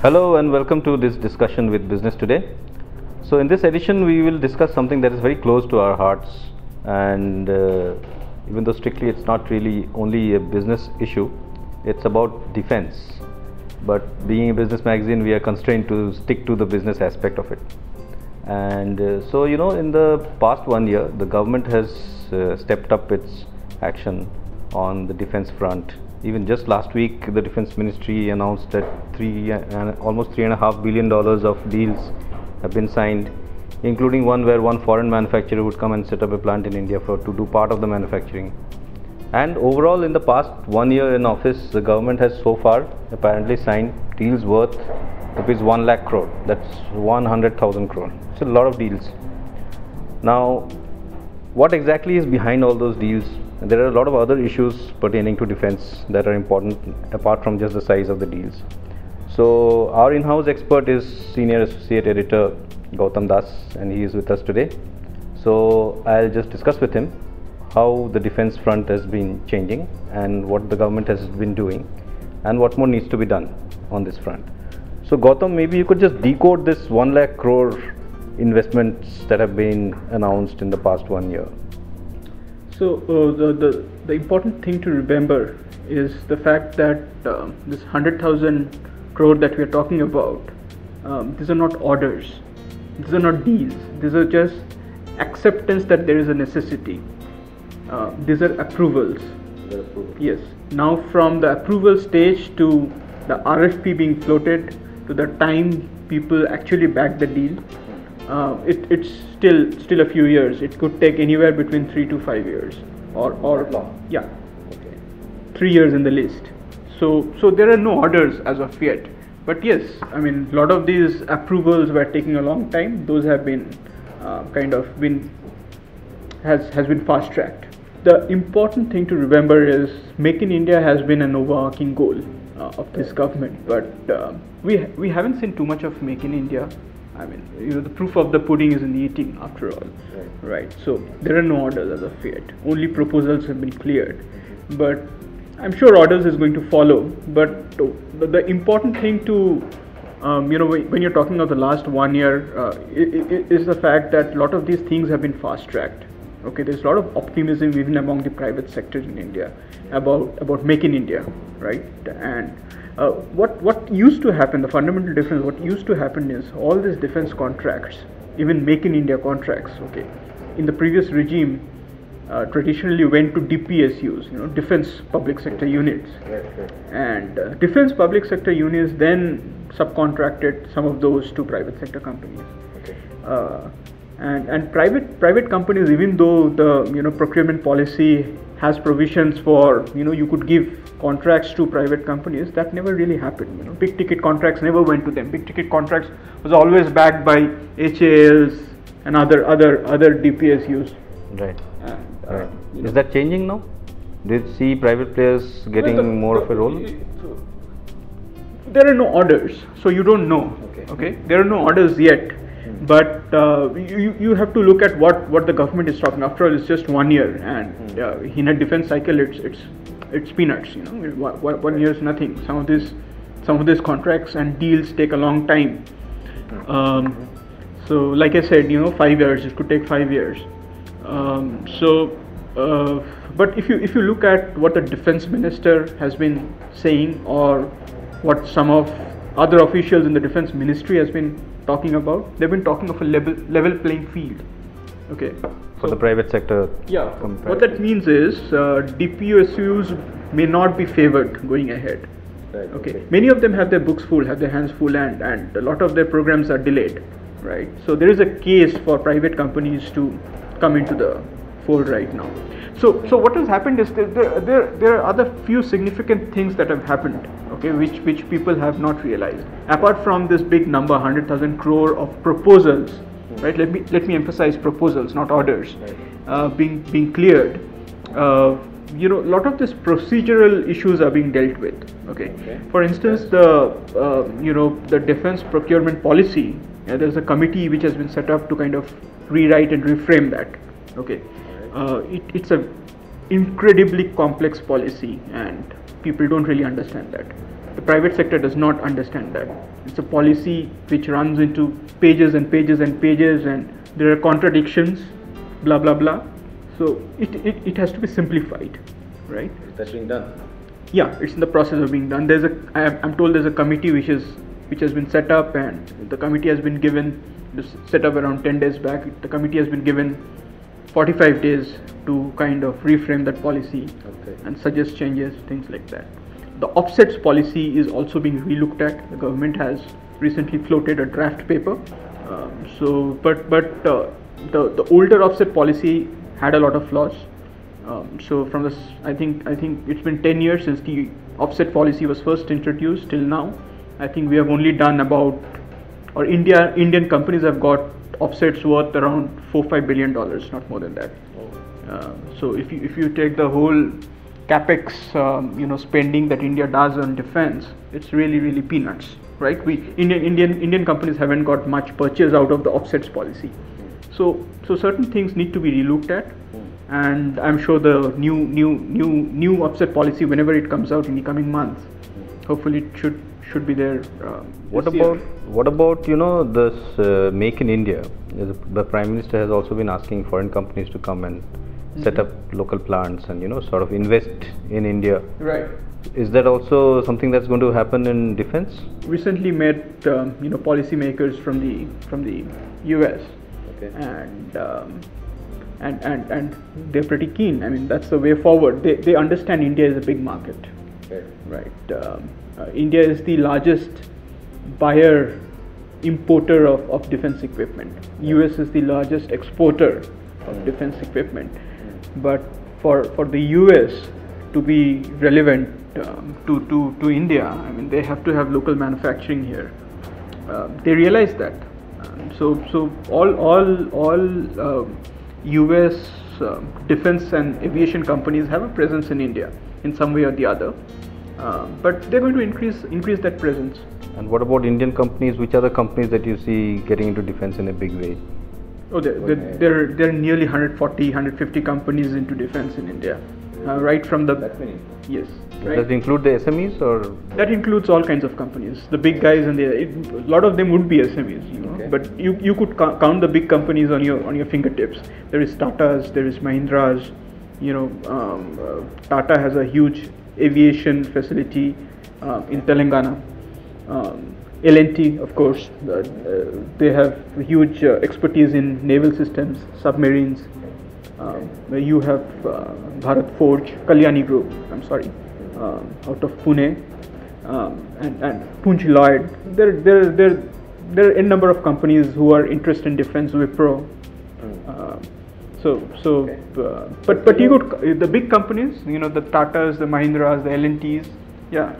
Hello and welcome to this discussion with Business Today. So in this edition we will discuss something that is very close to our hearts, and even though strictly it's not really only a business issue, it's about defense. But being a business magazine, we are constrained to stick to the business aspect of it. And so in the past 1 year the government has stepped up its action on the defense front. Even just last week the defense ministry announced that almost $3.5 billion of deals have been signed, including one where one foreign manufacturer would come and set up a plant in India to do part of the manufacturing. And overall, in the past 1 year in office, the government has so far apparently signed deals worth rupees 1 lakh crore. That's 100,000 crore. It's a lot of deals. Now, what exactly is behind all those deals? There are a lot of other issues pertaining to defense that are important apart from just the size of the deals. So our in-house expert is Senior Associate Editor Goutam, and he is with us today. So I'll just discuss with him how the defense front has been changing and what the government has been doing and what more needs to be done on this front. So Gautam, maybe you could just decode this 1 lakh crore investments that have been announced in the past 1 year. So the important thing to remember is the fact that this 100,000 crore that we are talking about, these are not orders, these are not deals, these are just acceptance that there is a necessity. These are approvals. Yes. Now from the approval stage to the RFP being floated to the time people actually back the deal, it's still a few years. It could take anywhere between 3 to 5 years, or yeah, okay, 3 years in the list. So there are no orders as of yet. But yes, I mean, a lot of these approvals were taking a long time. Those have been has been fast tracked. The important thing to remember is Make in India has been an overarching goal of this government, but we haven't seen too much of Make in India. I mean, the proof of the pudding is in the eating after all, right? So there are no orders as of yet. Only proposals have been cleared, but I'm sure orders is going to follow. But the important thing to when you're talking of the last 1 year is the fact that a lot of these things have been fast tracked. Okay, there's a lot of optimism even among the private sector in India about Make in India, right? And what used to happen, the fundamental difference, what used to happen is all these defense contracts, even Make in India contracts, okay, in the previous regime, traditionally went to DPSUs, defense public sector units, and defense public sector units then subcontracted some of those to private sector companies. And private companies, even though the procurement policy has provisions for you could give contracts to private companies, that never really happened. Big ticket contracts never went to them. Big ticket contracts was always backed by HALs and other DPSUs. Right. Right. Is that changing now? Do you see private players getting more of a role? There are no orders, so you don't know. Okay. There are no orders yet. But you have to look at what the government is talking. After all, it's just 1 year, and in a defense cycle, it's peanuts. 1 year is nothing. Some of these contracts and deals take a long time. So, like I said, 5 years. It could take 5 years. But if you look at what the defense minister has been saying, or what some of other officials in the defense ministry has been talking about, they've been talking of a level playing field. Okay. For the private sector. Yeah. What that means is DPSUs may not be favored going ahead. Right. Okay. Many of them have their books full, have their hands full, and a lot of their programs are delayed. Right. So there is a case for private companies to come into the fold right now. So what has happened is there are other few significant things that have happened, okay, which people have not realized. Apart from this big number, 100,000 crore of proposals, right? Let me emphasize proposals, not orders, being cleared. A lot of these procedural issues are being dealt with. Okay. For instance, the defense procurement policy. There's a committee which has been set up to kind of rewrite and reframe that. Okay. It's a incredibly complex policy, and people don't really understand that. The private sector does not understand that. It's a policy which runs into pages and pages and pages, and there are contradictions, blah blah blah. So it has to be simplified, right? That's being done. Yeah, it's in the process of being done. I'm told there's a committee which has been set up, and the committee has been given, set up around 10 days back. The committee has been given 45 days to kind of reframe that policy and suggest changes, things like that. The offsets policy is also being relooked at. The government has recently floated a draft paper. The older offset policy had a lot of flaws. So from this, I think it's been 10 years since the offset policy was first introduced till now. I think we have only done about, or Indian companies have got offsets worth around $4-5 billion, not more than that. So if you take the whole capex spending that India does on defense, it's really peanuts, right? Indian companies haven't got much purchase out of the offsets policy. So certain things need to be relooked at, and I'm sure the new offset policy, whenever it comes out in the coming months, hopefully it should be there. What about this Make in India? The Prime Minister has also been asking foreign companies to come and set up local plants and sort of invest in India. Right. Is that also something that's going to happen in defense? Recently met policymakers from the US, and they're pretty keen. I mean, that's the way forward. They understand India is a big market, right? India is the largest buyer importer of defense equipment. US is the largest exporter of defense equipment. But for the US to be relevant to India, I mean, they have to have local manufacturing here. They realize that. So all US defense and aviation companies have a presence in India in some way or the other. But they're going to increase that presence. And what about Indian companies? Which are the companies that you see getting into defense in a big way? Oh, there are nearly 140, 150 companies into defense in India, right from the. That many? Yes. Right. Does it include the SMEs or? That includes all kinds of companies. The big guys and a lot of them would be SMEs, But you could count the big companies on your fingertips. There is Tata's, there is Mahindra's. Tata has a huge aviation facility in Telangana. L&T, of course, they have huge expertise in naval systems, submarines. You have Bharat Forge, Kalyani Group, out of Pune, and Punj Lloyd. There are a number of companies who are interested in defense, Wipro. But you could, the big companies, the Tatas, the Mahindras, the L&Ts, yeah.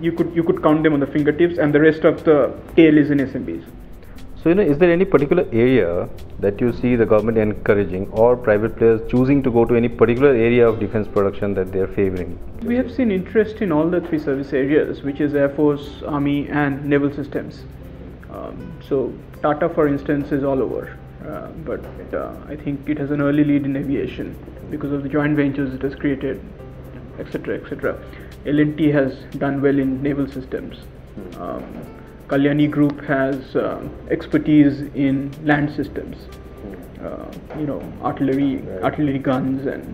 You could count them on the fingertips, and the rest of the tail is in SMBs. So is there any particular area that you see the government encouraging or private players choosing to go to any particular area of defense production that they are favoring? We have seen interest in all the three service areas, which is Air Force, Army, and naval systems. So Tata, for instance, is all over, but I think it has an early lead in aviation because of the joint ventures it has created, etc., etc. L&T has done well in naval systems. Kalyani Group has expertise in land systems, artillery guns and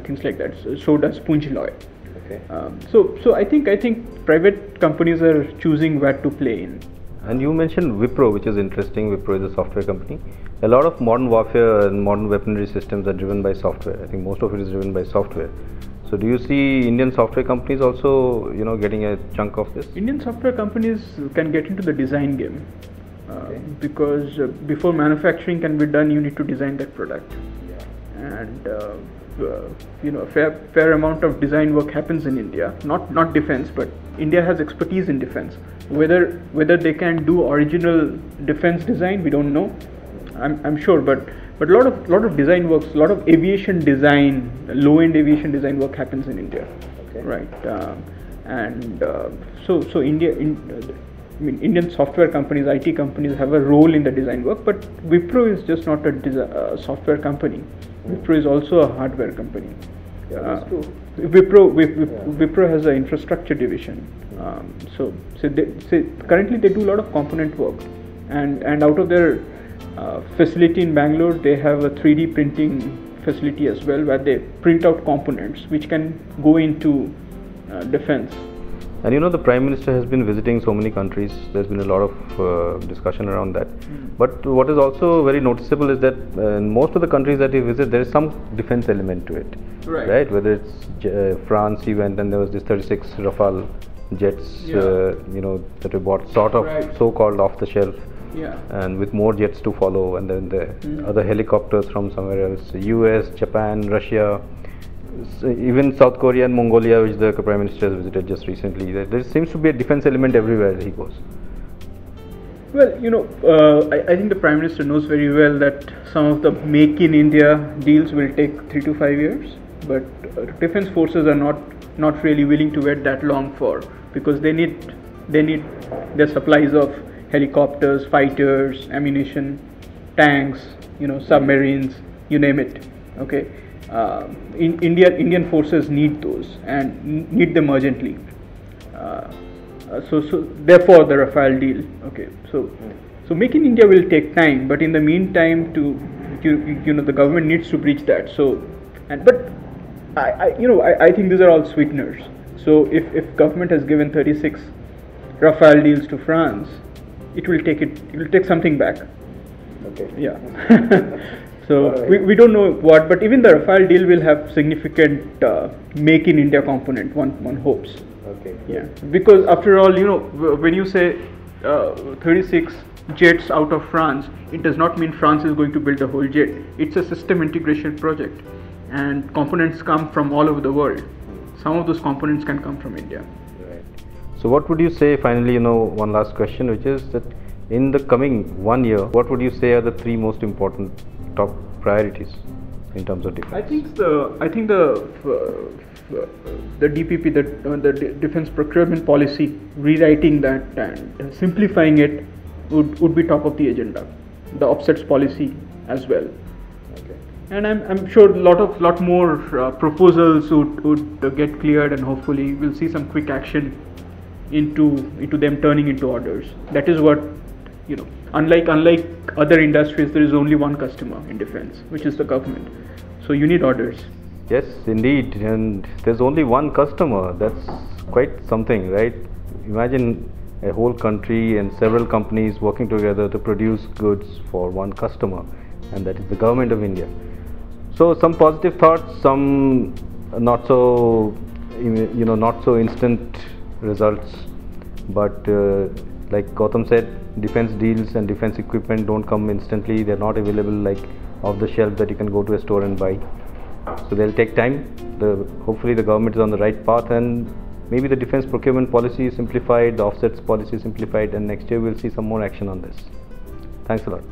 things like that. So does Punj Lloyd. So I think private companies are choosing where to play in. And you mentioned Wipro, which is interesting. Wipro is a software company. A lot of modern warfare and modern weaponry systems are driven by software. I think most of it is driven by software. So do you see Indian software companies also, getting a chunk of this? Indian software companies can get into the design game because before manufacturing can be done, you need to design that product. And a fair amount of design work happens in India. Not defense, but India has expertise in defense. Whether they can do original defense design, we don't know. I'm sure, but a lot of design works, a lot of aviation design, low-end aviation design work happens in India, right? So Indian software companies, IT companies have a role in the design work, but Wipro is just not a software company. Wipro is also a hardware company. that's true. Wipro has an infrastructure division. Currently they do a lot of component work, and out of their facility in Bangalore, they have a 3D printing facility as well, where they print out components which can go into defense. And you know, the Prime Minister has been visiting so many countries. There's been a lot of discussion around that. But what is also very noticeable is that in most of the countries that he visits, there is some defense element to it. Right? Whether it's France, he went and there was this 36 Rafale jets, you know, that we bought sort of so-called off the shelf. And with more jets to follow, and then the other helicopters from somewhere else, US, Japan, Russia, even South Korea and Mongolia, which the Prime Minister has visited just recently. There seems to be a defense element everywhere he goes. Well, you know, I think the Prime Minister knows very well that some of the Make in India deals will take 3 to 5 years, but defense forces are not really willing to wait that long for, because they need their supplies of helicopters, fighters, ammunition, tanks, you know, submarines, you name it. Okay, Indian forces need those and need them urgently. So therefore the Rafale deal. Okay, so Make in India will take time, but in the meantime, you know, the government needs to breach that. But I think these are all sweeteners. So if government has given 36 Rafale deals to France, it will take something back. Okay. Yeah. So we don't know what, but even the Rafale deal will have significant Make in India component. One hopes. Okay. Yeah. Because after all, you know, when you say 36 jets out of France, it does not mean France is going to build a whole jet. It's a system integration project, and components come from all over the world. Some of those components can come from India. So what would you say finally, you know, one last question, which is that in the coming 1 year, what would you say are the 3 most important top priorities in terms of defense? I think the DPP, the defense procurement policy, rewriting that and simplifying it would be top of the agenda. The offsets policy as well. Okay. And I'm sure lot more proposals would get cleared, and hopefully we'll see some quick action into them turning into orders. That is what, you know, unlike other industries, there is only one customer in defense, which is the government. So you need orders. Yes, indeed, and there's only one customer. That's quite something, right? Imagine a whole country and several companies working together to produce goods for one customer, and that is the government of India. So some positive thoughts, some not so, you know, not so instant results, but like Goutam said, defense deals and defense equipment don't come instantly. They're not available like off the shelf that you can go to a store and buy. So they'll take time. Hopefully the government is on the right path, and maybe the defense procurement policy is simplified, the offsets policy is simplified, and next year we'll see some more action on this. Thanks a lot.